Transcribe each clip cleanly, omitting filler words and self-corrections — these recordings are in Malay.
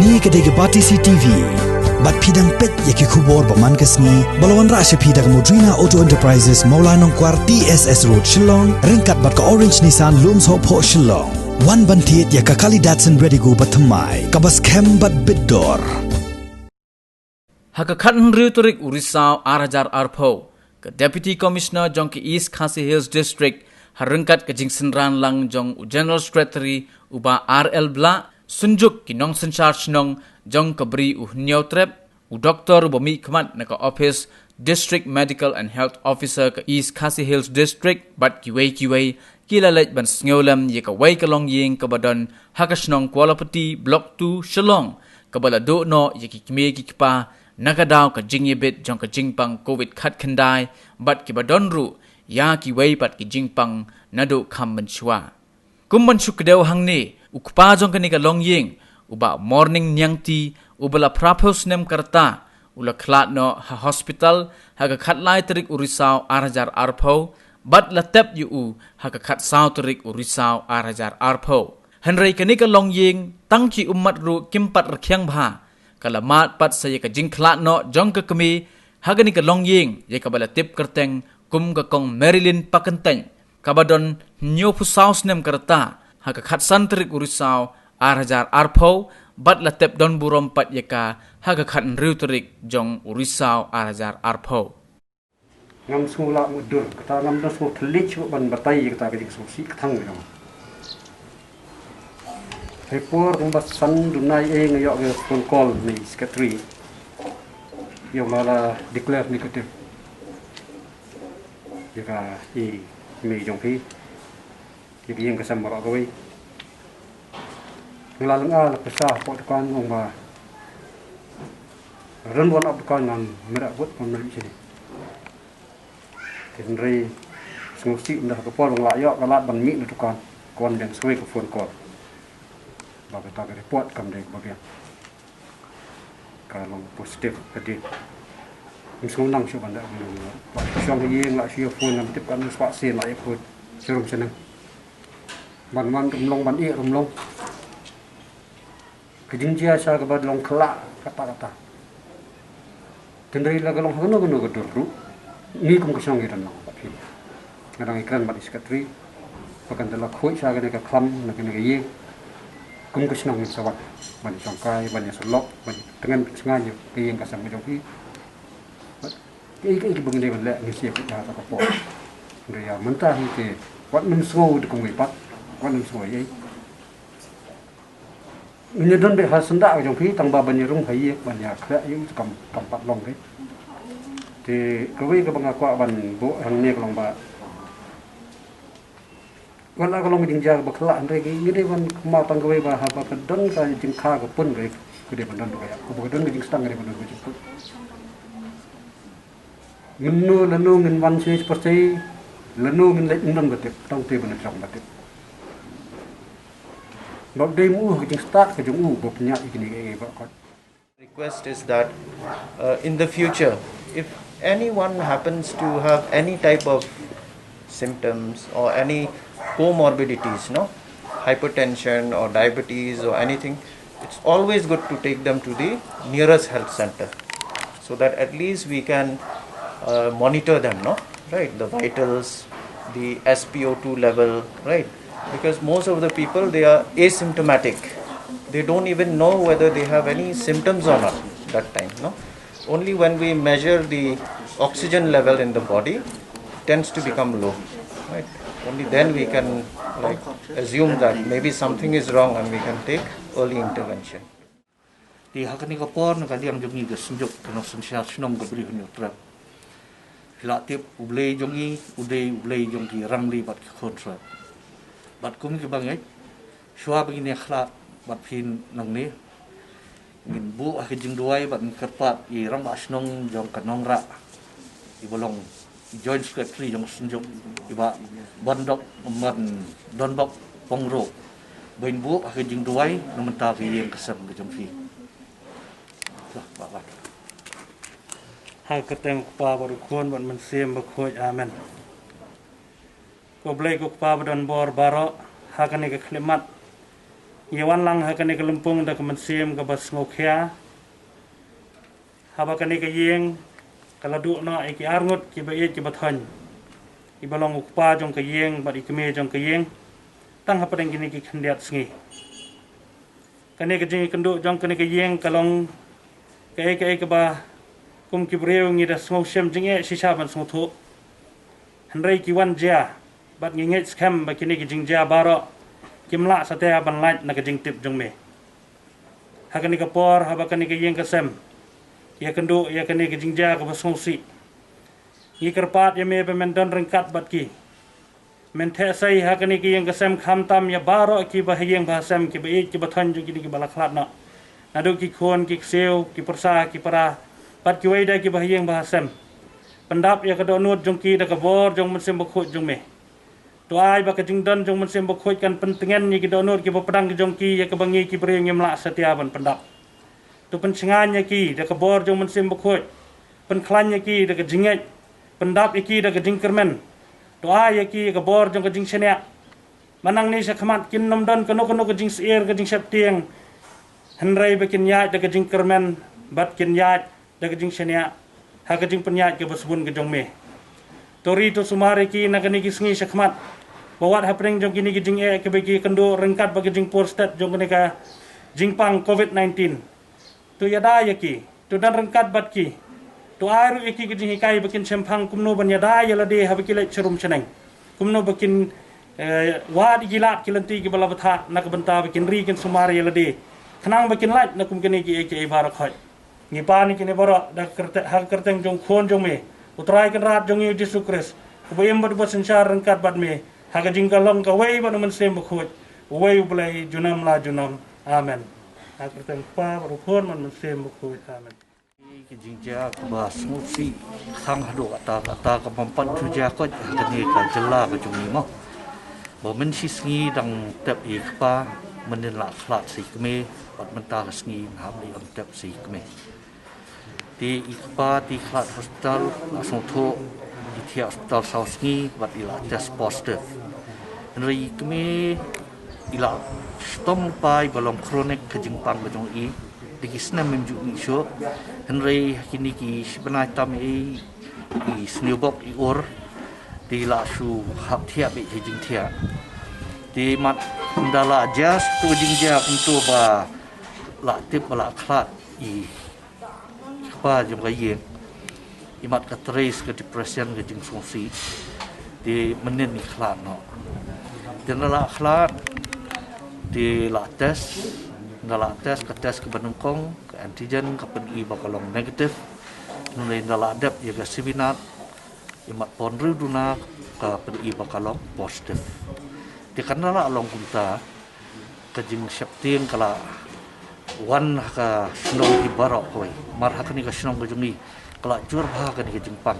Ni kedai Bati CTV. Bat pidang pet yaki kubor paman kesni. Balawan rasya pidang Modrina Auto Enterprises Maulanong Kwar TSS Road Shillong. Ringkat bat ka Orange Nissan Lums Hop Ho Shillong. Wan bantiet yaka kali Datsun ready go batamai. Kabas kem bat biddor. Hakakatan Riturik Urisau Arajar Arpo. Ke Deputy Commissioner jong ke East Khasi Hills District. Harengkat ke Jingsenran lang jong General Secretary uba RL Bla. Sunjuk kinong sensar senong jong kabri nyau trep doktor bumi kemat naka office District Medical and Health Officer ke East Khasi Hills District bat kiway kilalaj ban sngolam ye ka wai kalong yeng ke badan hakasnong Kualapati Block 2 Shillong ke bala do no ye ki kme ki pa nakadaw ka jingyebit jong ka jingpang COVID khat khandai bat ki badan ru ya ki wai bat ki jingpang nado kham menchwa kumban sukdew hangni ukpa jong kani ka long yeng uba morning nyangti ubala prapos nem karta ula klat no ha hospital ha ka khatlai tarik urisau arajar arpo bat latep yu ha ka khat sau tarik urisau arajar arpo hanrei kani ka long yeng tangki ummat ru kimpat rakhyang bha kalamat pat saya ka jing klat no jong ka kami ha kani ka long yeng ye ka bala tip kerteng kum ka kong Marilyn Pakenteng kabadon nyo pusaus nem karta haka khatsan terik urisau arajar arpo bat latep don burom pat yaka haka khat riu terik jong urisau arajar arpo ngam sula mudur kata ngam da so tlich ban batai kata ka jing susi thang no report ngam basan dunai ngayok ge phone call ni secretary yo mala declare negative yaka i mi jong phi jadi yang kesam barak kawai ngelalang la pesah pot kan ngong ba ren bon ab kan ngan merak bot pon meli sini kenri smusi ndah ke pol ngla yo kalat ban mi tu kan kon yang suwe ke phone call ba ta report kam dek bagian kalau positif tadi mesti nang syu banda ba syong yeng la syu phone nam tip kan swak sin la phone serum seneng ban rumlong ban rumlong kejinjia sa ke badlong kelak kata-kata kendari la galong hono gono godru ni kum kesong giran nang tapi ngadang ikran bat secretary pakan tela khoi sa ke klam na ke ye kum kesong ni sawat ban songkai ban solok ban dengan sengaja ke yang kasam joki ke bengde ban la ni siap ta ta po ria mentah ke wat num so de kum pat quan soi ấy người dân bị hasân đạo trong khi tăng ba bên nhà rung thấy bên nhà khẽ những cầm bắt lòng đấy thì cái với cái bằng qua bằng bộ hàng này lòng bà còn là cái lòng mình giờ bậc lạ đây cái đây vẫn mau tăng cái với bà haba cái đơn cái chính kha cái pun cái để bên đơn cái cái đơn cái chính tăng cái bên đơn cái chính mình nu mình văn chơi seperti lenu mình lấy đơn cái trong tiền bên trong cái Request is that in the future, if anyone happens to have any type of symptoms or any comorbidities, hypertension or diabetes or anything, it's always good to take them to the nearest health center, so that at least we can monitor them, right? The vitals, the SpO2 level, right? Because most of the people, they are asymptomatic. They don't even know whether they have any symptoms or not that time. Only when we measure the oxygen level in the body, it tends to become low. Right? Only then we can assume that maybe something is wrong and we can take early intervention. Di hakani kapor na kadiang jongi ke senjuk kena sensial senong ke beri hunyo trap. Hilatip ublei jongi ublei jongi rangli bat ke kontrak. Bat kum ki bangai shwa begini khla bat phin nang ni ngin bu a jing duai bat kerpat i ram asnong jong kanong ra i bolong joint secretary jong senjuk iba bondok man donbok pongro bain bu a jing duai namenta ki yang kesem ke jong fi lah ba ha keteng pa baru kon bat men sem ba khoj amen ko blai ko pa badan bor baro hakane ke klimat Yawan lang hakani kalumpung da kemensim ke bas ngokhia. Habakani ke yeng kaladu no iki arngut ki bae ki bathan. Ibalong ukpa jong ke yeng bat ikme jong ke yeng. Tang hapadeng gini ki khandiat sngi. Kani ke jing kendu jong kani ke yeng kalong ke ba kum ki breu ngi da smau shem jinge shisha ban smau thu. Henrei ki wan ja bat nginget scam ba kini ki jing ja baro kimla satea ban light na ke jing tip jong me. Hakani ke por habakani ke yeng kasem. Ya kendu ya kani ke jing ja ke basmau si. Ngi kerpat ya me pemendon rengkat bat ki. Menthe sai hakani ki yang kasem khamtam ya baro ki bahayeng bahasem ki bae ki bathan ju ki balaklat na. Nadu ki khon ki seo ki persa ki para pat ki waida ki bahayeng bahasem. Pendap ya kedonut jong ki da kabor jong mensem bakhut jong me. Tuai ba ka jingdan jong mensem bakhut kan pentengan ni ki donut ki pedang ki jong ki ya ke bangi ki breng yemla setia ban pendap. Tu pencengan ya ki da kabor jong mensem bakhut. Penklan ya ki da ke jinget. Pendap iki da ke jingkermen. Doa ya ki ke bor jong ke jing senia. Manang ni sa khamat kin nom don kono ke jing seir ke jing septieng. Henrei bekin yat da ke jing kermen bat kin yat da ke jing senia. Ha ke jing penyat ke basbun ke jong me. Tori to sumari ki na kani ki sngi sa khamat. Bawat hapring jong kini ki jing ke bagi kendo rengkat bagi jing porstat jong kani ka jing pang COVID-19. Tu yada ya ki. Tu dan rengkat bat ki. Tu airu iki ke jing hikai bakin sempang kumno ban yada ya lade ha bakilai cerum ceneng. Kumno bakin wad gilat kilanti ki bala batha na ka benta bakin ri kin sumari ya lade. Khanang bakin lat na kum kani ki eke barak khoi. Ngi pa ni kini bara da kerte ha kerteng jong khon jong me. Utrai kan rat jong Yesus Kristus. Kubayem bad bad sensar rengkat bad me. Ha ka jing kalong ka wei ban men sem bakhut. Wei bulai junam la junam. Amen. Ha kerteng pa baru khon man sem bakhut. Amen. Ki jingja ba smusi sang hadu kata kemampan tuja ko kani ka jela ka jumi mo bo men sisngi dang tep ikpa men la khlat si kme pat menta sngi ham ni am tep si kme ti ikpa ti khlat hospital langsung tho di tia hospital sausngi bat ila test positive nri kme ila stom pai balom kronik ka jingpang ka jong i Dikisna menjuk iso Henry kini ki sebenarnya tam i snowbok i or di la su hak tiap be jing tiap di mat ndala jas tu jing ja untuk ba la tip la khat i apa jom kaya i mat ka trace ke depression ke jing songsi di menen ni khat no dan la khat di la test ndala tes ke benungkong ke antigen ke pen i bakalong negatif nulai ndala adap ya ke sibinat imat ponru duna ke pen i bakalong positif di kanala along kunta ke jing septing kala wan ka snong i barok koi mar hakani ka snong ke jungi kala jur bha ka ni ke jingpang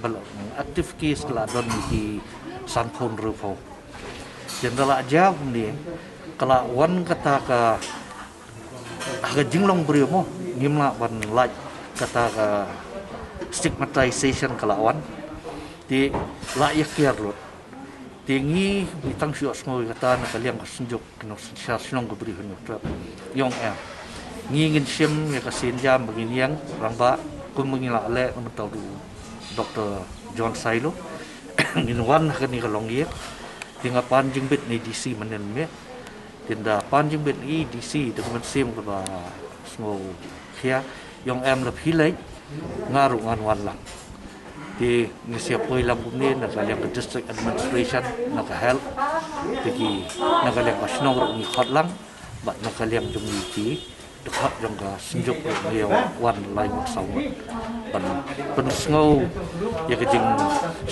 balong aktif case kala don ki sanpon rufo jendala jawab ni kala wan kata ka aga jinglong brio mo ngimla ban like kata ka stigmatization kalawan di la yakir lo tingi bitang sio smo kata na kaliang kasunjuk kino sinong ko brio no trap yong ngingin sim ya kasin jam begini yang ramba kun mengila le mentau du Dr. John Sailo nginwan kani kalong ye tinga panjing bit ni DC menen me tinda panjing ben i DC dengan sim ke ba semua kia yang la philai ngaru ngan wan lang di ngisia poi lam kumni na kaliang ke district administration na ka help tiki na kaliang ka snong ni khot lang ba na kaliang jung ti dekat jong ka sinjuk ni wan lai mak saw ban pen sngo ya ke jing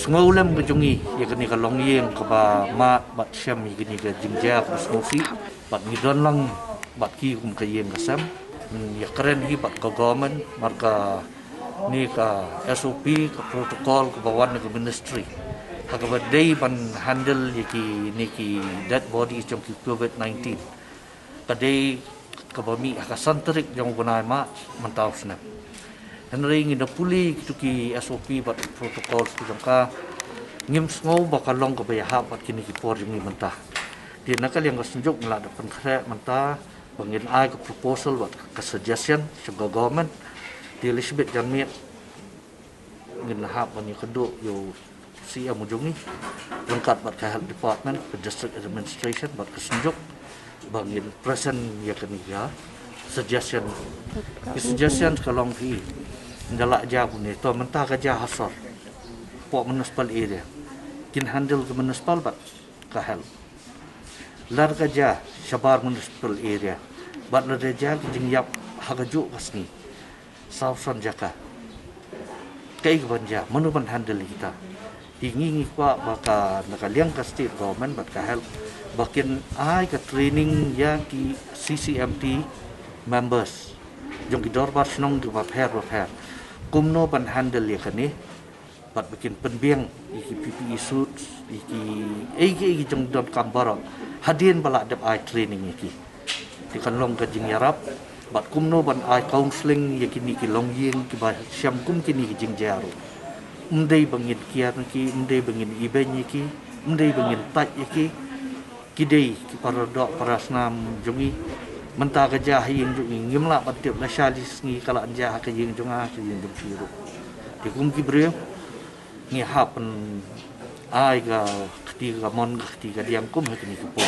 sngo lam ke jungi ya ke ni ka long yeng ke ba ma bat syam ni ke ni ke jing ja smosi bat ni don lang bat ki kum ke yeng ka sam ya keren hi bat ka government marka ni ka SOP ka protokol ke bawan ke ministry ka ba day ban handle ya ki ni ki dead body jong ki COVID-19 ka day ka bami ka santrik jong bunai ma mentau snap Henry ngi puli tu ki SOP bat protokol tu jong ka ngim sngo bakalong ka ba ha bat kini ki por jong ni mentah Dia nakal yang kesunjuk ngelada pentrek mentah bangin ai ke proposal buat ke suggestion sebagai government di Elizabeth Janmiat ngin hap bani keduk yo si amujungi lengkap buat ke health department ke district administration buat kesunjuk bangin present ya keniga suggestion kalau fi ndala ja pun itu mentah kerja hasar pok municipal area kin handle ke municipal buat ke health lar kerja syabar municipal area bat lar kerja jing yap hagajuk kasni sausan jaka kai banja menuban handle kita ingi kwa baka nakaliang ka state government bat ka help bakin ai ka training ya ki CCMT members jong ki dorbar snong di repair kumno ban handle ya kani bat bikin penbiang iki PPE suits iki jong dot kambarok hadin bala dap ai training iki di kanlong ka jing yarap bat kumno ban ai counseling yakini ki longying ki ba syam kum kini ki jing jaru mdei bangin kiar ki mdei bangin iben ki mdei bangin tat ki kidei ki paradok parasnam jongi menta kerja yang jongi ngimla patip la shalis ngi kala anja ka jing jonga ki jing biru di kum ki breu ngi hapen ai ga ketiga mon ketiga diam kum hakini ki po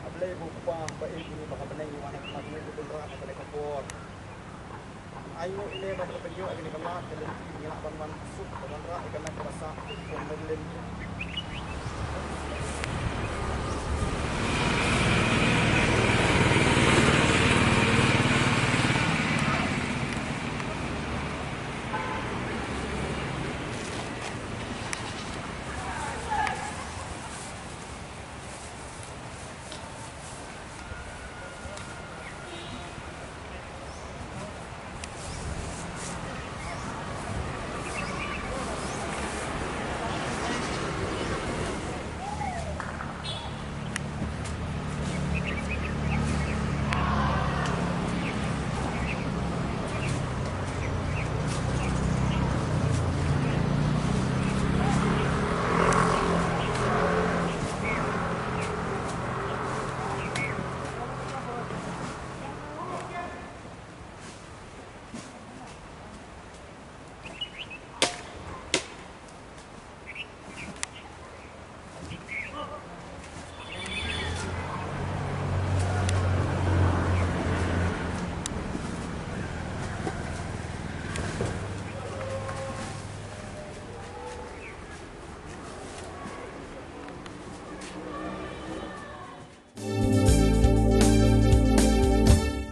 Ablay bupa ba ini baka benay yung anak magmay ko tulra na kay kapor. Ayo ile ba ko pagyo agni kamat kay ngila ban man suk ban ra ikan na krasa kon medlen